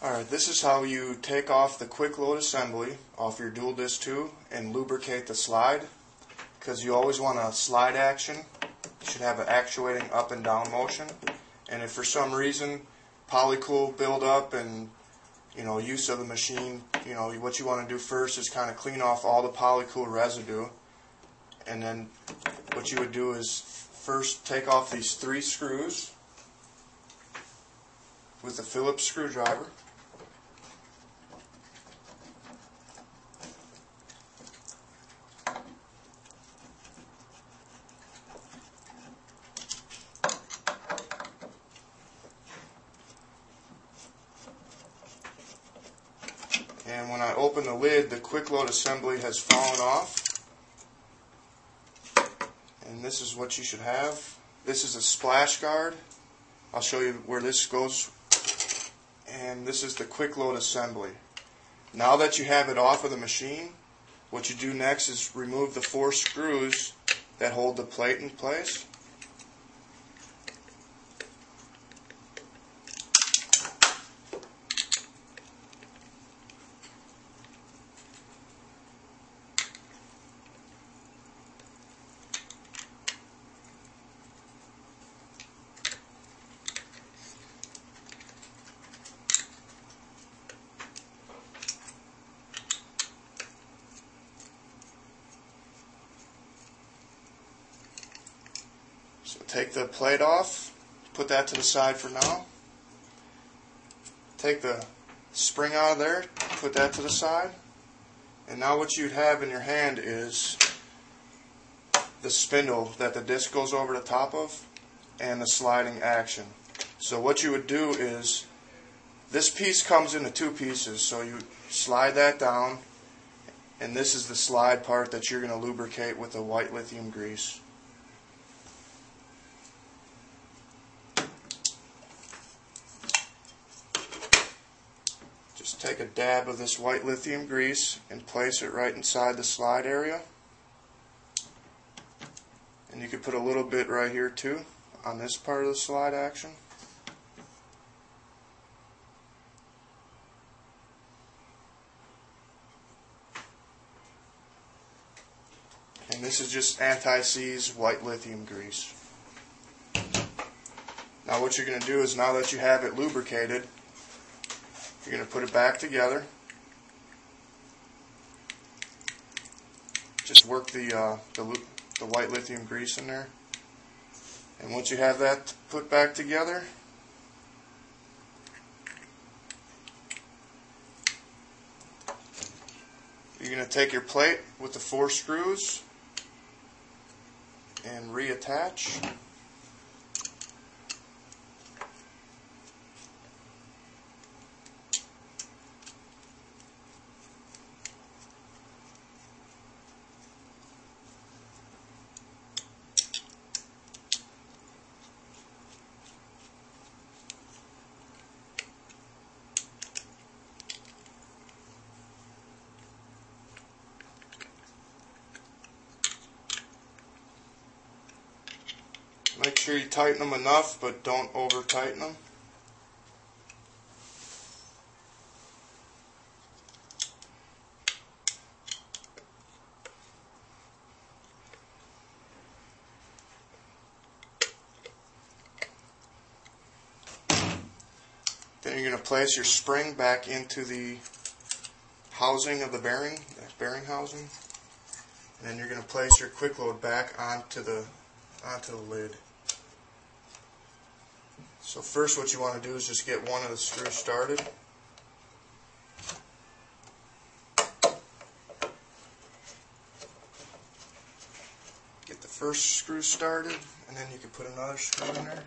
Alright, this is how you take off the Quickload assembly off your dual disc 2 and lubricate the slide, because you always want a slide action. You should have an actuating up and down motion, and if for some reason polycool buildup and use of the machine, what you want to do first is kind of clean off all the polycool residue, and then what you would do is first take off these 3 screws with a Phillips screwdriver. And when I open the lid, the Quickload assembly has fallen off. And this is what you should have. This is a splash guard. I'll show you where this goes. And this is the Quickload assembly. Now that you have it off of the machine, what you do next is remove the 4 screws that hold the plate in place. So take the plate off, put that to the side for now. Take the spring out of there, put that to the side. And now what you'd have in your hand is the spindle that the disc goes over the top of and the sliding action. So what you would do is, this piece comes into 2 pieces, so you slide that down, and this is the slide part that you're going to lubricate with the white lithium grease. Just take a dab of this white lithium grease and place it right inside the slide area. And you could put a little bit right here too on this part of the slide action. And this is just anti-seize white lithium grease. Now what you're going to do is, now that you have it lubricated, you're going to put it back together. Just work the white lithium grease in there. And once you have that put back together, you're going to take your plate with the 4 screws and reattach. Make sure you tighten them enough, but don't over tighten them. Then you're going to place your spring back into the housing of the bearing housing, and then you're going to place your Quickload back onto the lid. So first what you want to do is just get one of the screws started. Get the first screw started, and then you can put another screw in there.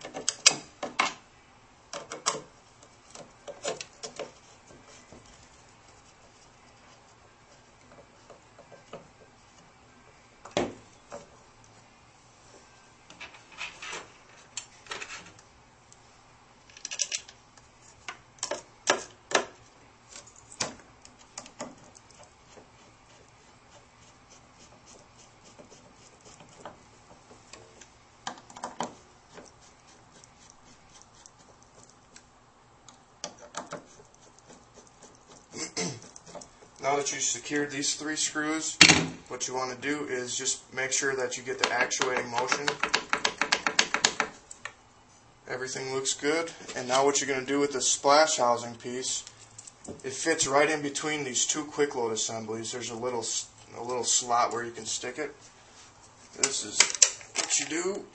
Now that you secured these 3 screws, what you want to do is just make sure that you get the actuating motion. Everything looks good. And now what you're going to do with the splash housing piece, it fits right in between these 2 Quickload assemblies. There's a little slot where you can stick it. This is what you do.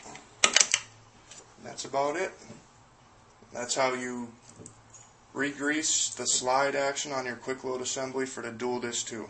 That's about it. That's how you re-grease the slide action on your Quickload assembly for the Dual Disc 2.